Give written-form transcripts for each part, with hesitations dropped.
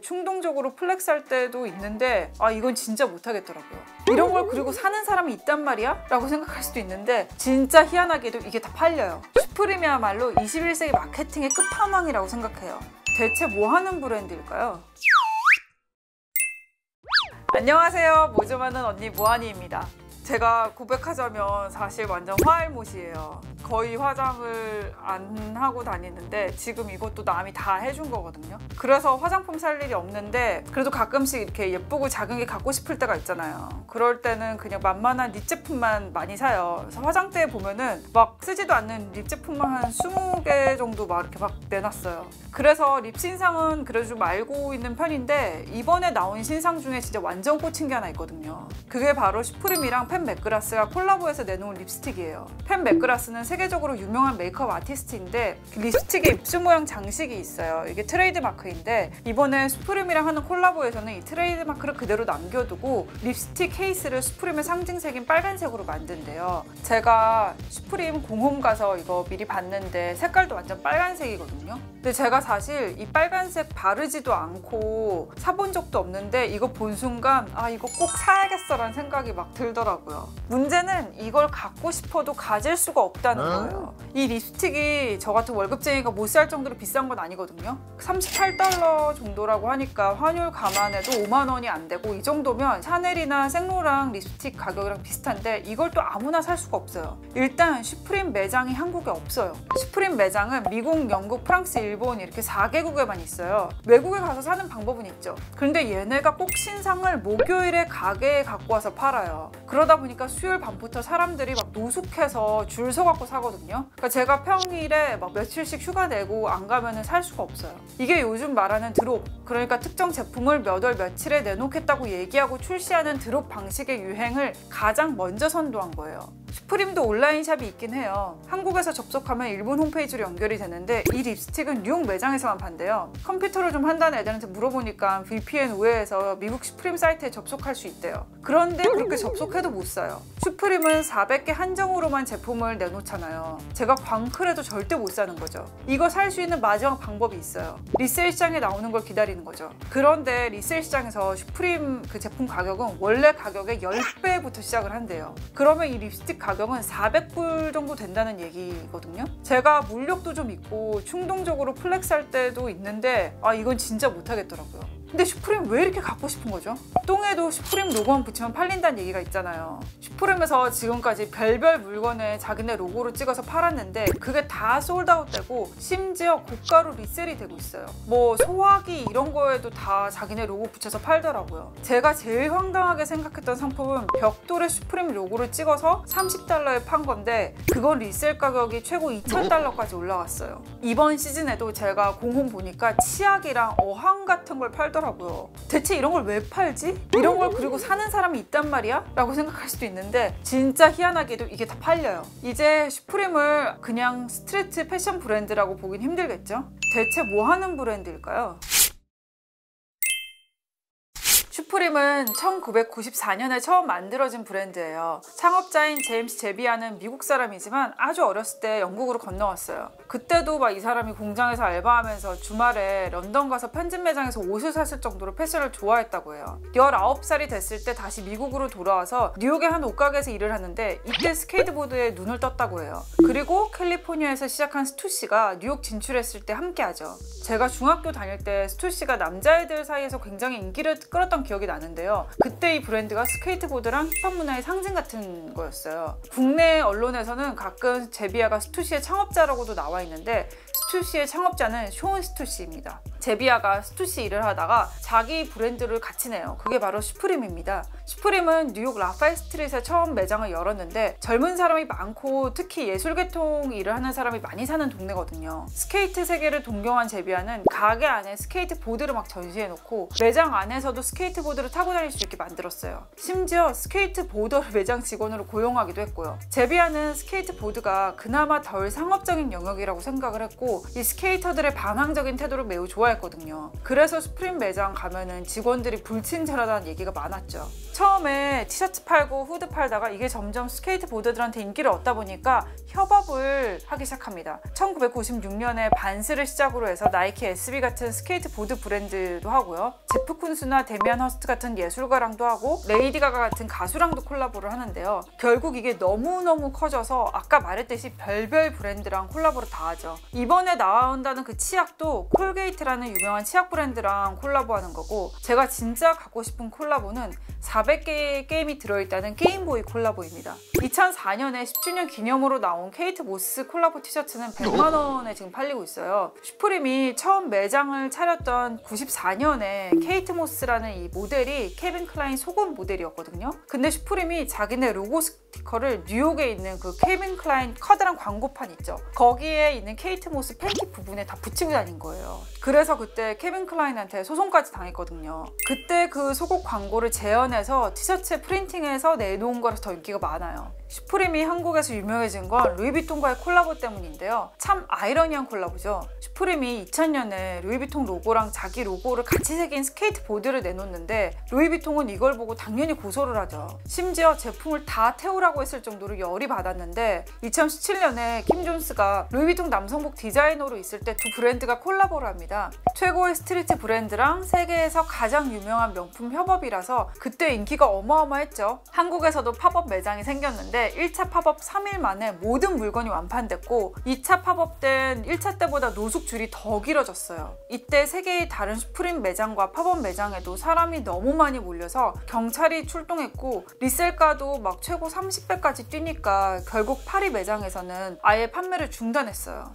충동적으로 플렉스할 때도 있는데 이건 진짜 못하겠더라고요. 이런 걸 그리고 사는 사람이 있단 말이야? 라고 생각할 수도 있는데 진짜 희한하게도 이게 다 팔려요. 슈프림이야말로 21세기 마케팅의 끝판왕이라고 생각해요. 대체 뭐 하는 브랜드일까요? 안녕하세요. 뭐 좀 하는 언니 모하니입니다. 제가 고백하자면 사실 완전 화알못이에요. 거의 화장을 안 하고 다니는데 지금 이것도 남이 다 해준 거거든요. 그래서 화장품 살 일이 없는데 그래도 가끔씩 이렇게 예쁘고 작은 게 갖고 싶을 때가 있잖아요. 그럴 때는 그냥 만만한 립 제품만 많이 사요. 그래서 화장대에 보면은 막 쓰지도 않는 립 제품만 한 20개 정도 막 이렇게 막 내놨어요. 그래서 립 신상은 그래도 좀 알고 있는 편인데 이번에 나온 신상 중에 진짜 완전 꽂힌 게 하나 있거든요. 그게 바로 슈프림이랑 펜 맥그라스가 콜라보해서 내놓은 립스틱이에요. 펜 맥그라스는 세계적으로 유명한 메이크업 아티스트인데 립스틱에 입술 모양 장식이 있어요. 이게 트레이드 마크인데 이번에 슈프림이랑 하는 콜라보에서는 이 트레이드 마크를 그대로 남겨두고 립스틱 케이스를 슈프림의 상징색인 빨간색으로 만든대요. 제가 슈프림 공홈 가서 이거 미리 봤는데 색깔도 완전 빨간색이거든요. 근데 제가 사실 이 빨간색 바르지도 않고 사본 적도 없는데 이거 본 순간 이거 꼭 사야겠어 라는 생각이 막 들더라고요. 문제는 이걸 갖고 싶어도 가질 수가 없다는 거예요. 이 립스틱이 저 같은 월급쟁이가 못 살 정도로 비싼 건 아니거든요. 38달러 정도라고 하니까 환율 감안해도 5만 원이 안 되고 이 정도면 샤넬이나 생로랑 립스틱 가격이랑 비슷한데 이걸 또 아무나 살 수가 없어요. 일단 슈프림 매장이 한국에 없어요. 슈프림 매장은 미국, 영국, 프랑스, 일본 이렇게 4개국에만 있어요. 외국에 가서 사는 방법은 있죠. 그런데 얘네가 꼭 신상을 목요일에 가게에 갖고 와서 팔아요. 그러다 보니까 수요일 밤부터 사람들이 막 노숙해서 줄 서갖고 사거든요. 그러니까 제가 평일에 막 며칠씩 휴가 내고 안 가면은 살 수가 없어요. 이게 요즘 말하는 드롭, 그러니까 특정 제품을 몇 월 며칠에 내놓겠다고 얘기하고 출시하는 드롭 방식의 유행을 가장 먼저 선도한 거예요. 슈프림도 온라인샵이 있긴 해요. 한국에서 접속하면 일본 홈페이지로 연결이 되는데 이 립스틱은 뉴욕 매장에서만 판대요. 컴퓨터를 좀 한다는 애들한테 물어보니까 VPN 우회해서 미국 슈프림 사이트에 접속할 수 있대요. 그런데 그렇게 접속해도 못 사요. 슈프림은 400개 한정으로만 제품을 내놓잖아요. 제가 광클해도 절대 못 사는 거죠. 이거 살 수 있는 마지막 방법이 있어요. 리셀 시장에 나오는 걸 기다리는 거죠. 그런데 리셀 시장에서 슈프림 그 제품 가격은 원래 가격의 10배부터 시작을 한대요. 그러면 이 립스틱 가격은 400불 정도 된다는 얘기거든요. 제가 물욕도 좀 있고 충동적으로 플렉스할 때도 있는데 이건 진짜 못하겠더라고요. 근데 슈프림 왜 이렇게 갖고 싶은 거죠? 똥에도 슈프림 로고만 붙이면 팔린다는 얘기가 있잖아요. 슈프림에서 지금까지 별별 물건에 자기네 로고로 찍어서 팔았는데 그게 다 솔드아웃 되고 심지어 고가로 리셀이 되고 있어요. 뭐 소화기 이런 거에도 다 자기네 로고 붙여서 팔더라고요. 제가 제일 황당하게 생각했던 상품은 벽돌에 슈프림 로고를 찍어서 30달러에 판 건데 그건 리셀 가격이 최고 2000달러까지 올라갔어요. 이번 시즌에도 제가 공홈 보니까 치약이랑 어항 같은 걸 팔더라고요. 대체 이런 걸 왜 팔지? 이런 걸 그리고 사는 사람이 있단 말이야? 라고 생각할 수도 있는데 진짜 희한하게도 이게 다 팔려요. 이제 슈프림을 그냥 스트리트 패션 브랜드라고 보긴 힘들겠죠? 대체 뭐 하는 브랜드일까요? 슈프림은 1994년에 처음 만들어진 브랜드예요. 창업자인 제임스 제비아는 미국 사람이지만 아주 어렸을 때 영국으로 건너왔어요. 그때도 막 이 사람이 공장에서 알바하면서 주말에 런던 가서 편집 매장에서 옷을 샀을 정도로 패션을 좋아했다고 해요. 19살이 됐을 때 다시 미국으로 돌아와서 뉴욕의 한 옷가게에서 일을 하는데 이때 스케이트보드에 눈을 떴다고 해요. 그리고 캘리포니아에서 시작한 스투시가 뉴욕 진출했을 때 함께하죠. 제가 중학교 다닐 때 스투시가 남자애들 사이에서 굉장히 인기를 끌었던 기억이 나는데요. 그때 이 브랜드가 스케이트보드랑 힙합 문화의 상징 같은 거였어요. 국내 언론에서는 가끔 제비아가 스투시의 창업자라고도 나와 있는데 스투시의 창업자는 쇼온 스투시입니다. 제비아가 스투시 일을 하다가 자기 브랜드를 같이 내요. 그게 바로 슈프림입니다. 슈프림은 뉴욕 라파엘 스트리트에 처음 매장을 열었는데 젊은 사람이 많고 특히 예술계통 일을 하는 사람이 많이 사는 동네거든요. 스케이트 세계를 동경한 제비아는 가게 안에 스케이트보드를 막 전시해놓고 매장 안에서도 스케이트보드 스케이트보드를 타고 다닐 수 있게 만들었어요. 심지어 스케이트보더를 매장 직원으로 고용하기도 했고요. 제비야는 스케이트보드가 그나마 덜 상업적인 영역이라고 생각을 했고 이 스케이터들의 반항적인 태도를 매우 좋아했거든요. 그래서 슈프림 매장 가면은 직원들이 불친절하다는 얘기가 많았죠. 처음에 티셔츠 팔고 후드 팔다가 이게 점점 스케이트보드들한테 인기를 얻다 보니까 협업을 하기 시작합니다. 1996년에 반스를 시작으로 해서 나이키 SB 같은 스케이트보드 브랜드도 하고요. 제프 쿤스나 데미안 허스트 같은 예술가랑도 하고 레이디 가가 같은 가수랑도 콜라보를 하는데요. 결국 이게 너무너무 커져서 아까 말했듯이 별별 브랜드랑 콜라보를 다 하죠. 이번에 나온다는 그 치약도 콜게이트라는 유명한 치약 브랜드랑 콜라보하는 거고, 제가 진짜 갖고 싶은 콜라보는 400개의 게임이 들어있다는 게임보이 콜라보입니다. 2004년에 10주년 기념으로 나온 케이트 모스 콜라보 티셔츠는 100만 원에 지금 팔리고 있어요. 슈프림이 처음 매장을 차렸던 94년에 케이트 모스라는 이 모델이 케빈 클라인 속옷 모델이었거든요. 근데 슈프림이 자기네 로고 스티커를 뉴욕에 있는 그 케빈 클라인 커다란 광고판 있죠. 거기에 있는 케이트 모스 팬티 부분에 다 붙이고 다닌 거예요. 그래서 그때 케빈 클라인한테 소송까지 당했거든요. 그때 그 속옷 광고를 재현해서 티셔츠에 프린팅해서 내놓은 거라서 더 인기가 많아요. 슈프림이 한국에서 유명해진 건 루이비통과의 콜라보 때문인데요. 참 아이러니한 콜라보죠. 슈프림이 2000년에 루이비통 로고랑 자기 로고를 같이 새긴 스케이트보드를 내놓는데 루이비통은 이걸 보고 당연히 고소를 하죠. 심지어 제품을 다 태우라고 했을 정도로 열이 받았는데 2017년에 킴 존스가 루이비통 남성복 디자이너로 있을 때 두 브랜드가 콜라보를 합니다. 최고의 스트리트 브랜드랑 세계에서 가장 유명한 명품 협업이라서 그때 인기가 어마어마했죠. 한국에서도 팝업 매장이 생겼는데 1차 팝업 3일 만에 모든 물건이 완판됐고 2차 팝업 땐 1차 때보다 노숙 줄이 더 길어졌어요. 이때 세계의 다른 슈프림 매장과 팝업 매장에도 사람이 너무 많이 몰려서 경찰이 출동했고 리셀가도 막 최고 30배까지 뛰니까 결국 파리 매장에서는 아예 판매를 중단했어요.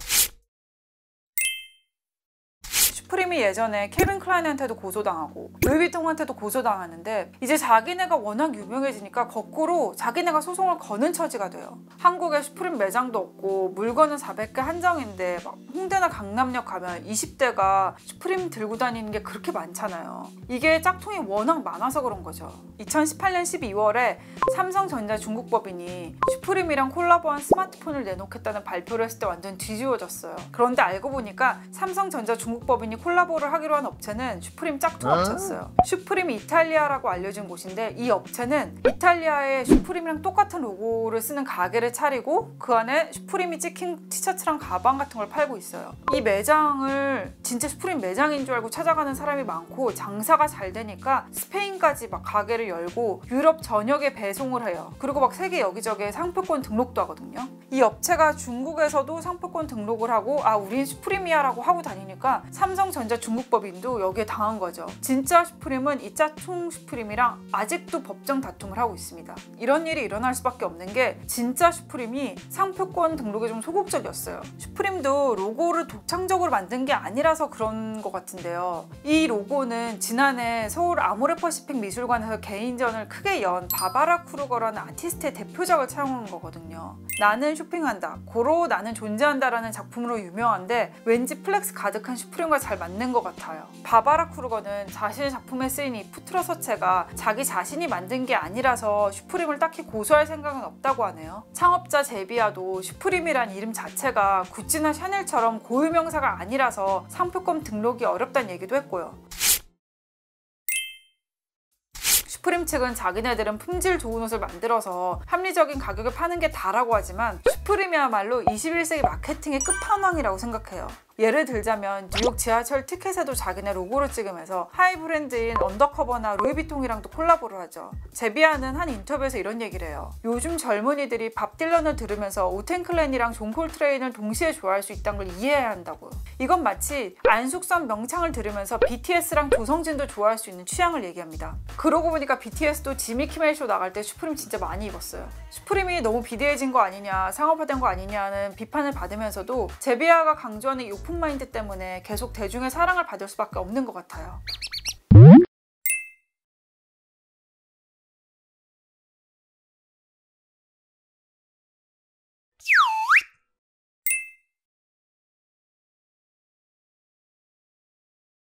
슈프림이 예전에 케빈 클라인한테도 고소당하고 루이비통한테도 고소당하는데 이제 자기네가 워낙 유명해지니까 거꾸로 자기네가 소송을 거는 처지가 돼요. 한국에 슈프림 매장도 없고 물건은 400개 한정인데 막 홍대나 강남역 가면 20대가 슈프림 들고 다니는 게 그렇게 많잖아요. 이게 짝퉁이 워낙 많아서 그런 거죠. 2018년 12월에 삼성전자 중국법인이 슈프림이랑 콜라보한 스마트폰을 내놓겠다는 발표를 했을 때 완전 뒤집어졌어요. 그런데 알고 보니까 삼성전자 중국법인이 콜라보를 하기로 한 업체는 슈프림 짝퉁 업체였어요. 슈프림 이탈리아라고 알려진 곳인데 이 업체는 이탈리아에 슈프림이랑 똑같은 로고를 쓰는 가게를 차리고 그 안에 슈프림이 찍힌 티셔츠랑 가방 같은 걸 팔고 있어요. 이 매장을 진짜 슈프림 매장인 줄 알고 찾아가는 사람이 많고 장사가 잘 되니까 스페인까지 막 가게를 열고 유럽 전역에 배송을 해요. 그리고 막 세계 여기저기에 상표권 등록도 하거든요. 이 업체가 중국에서도 상표권 등록을 하고 아 우린 슈프림이야 라고 하고 다니니까 삼성전자 중국법인도 여기에 당한 거죠. 진짜 슈프림은 이 짝퉁 슈프림이랑 아직도 법정 다툼을 하고 있습니다. 이런 일이 일어날 수밖에 없는 게 진짜 슈프림이 상표권 등록에 좀 소극적이었어요. 슈프림도 로고를 독창적으로 만든 게 아니라서 그런 것 같은데요. 이 로고는 지난해 서울 아모레퍼시픽 미술관에서 개인전을 크게 연 바바라 크루거라는 아티스트의 대표작을 촬영한 거거든요. 나는 쇼핑한다, 고로 나는 존재한다 라는 작품으로 유명한데 왠지 플렉스 가득한 슈프림과 잘 맞는 것 같아요. 바바라 크루거는 자신의 작품에 쓰인 이 푸트러 서체가 자기 자신이 만든 게 아니라서 슈프림을 딱히 고소할 생각은 없다고 하네요. 창업자 제비야도 슈프림이란 이름 자체가 구찌나 샤넬처럼 고유명사가 아니라서 상표권 등록이 어렵다는 얘기도 했고요. 슈프림 측은 자기네들은 품질 좋은 옷을 만들어서 합리적인 가격에 파는 게 다라고 하지만 슈프림이야말로 21세기 마케팅의 끝판왕이라고 생각해요. 예를 들자면 뉴욕 지하철 티켓에도 자기네 로고를 찍으면서 하이 브랜드인 언더커버나 루이비통이랑도 콜라보를 하죠. 제비야는 한 인터뷰에서 이런 얘기를 해요. 요즘 젊은이들이 밥 딜런을 들으면서 오텐클랜이랑 존 콜트레인을 동시에 좋아할 수 있다는 걸 이해해야 한다고요. 이건 마치 안숙선 명창을 들으면서 BTS랑 조성진도 좋아할 수 있는 취향을 얘기합니다. 그러고 보니까 BTS도 지미 키멜 쇼 나갈 때 슈프림 진짜 많이 입었어요. 슈프림이 너무 비대해진 거 아니냐, 상업화된 거 아니냐는 비판을 받으면서도 제비야가 강조하는 이 오픈 마인드 때문에 계속 대중의 사랑을 받을 수밖에 없는 것 같아요.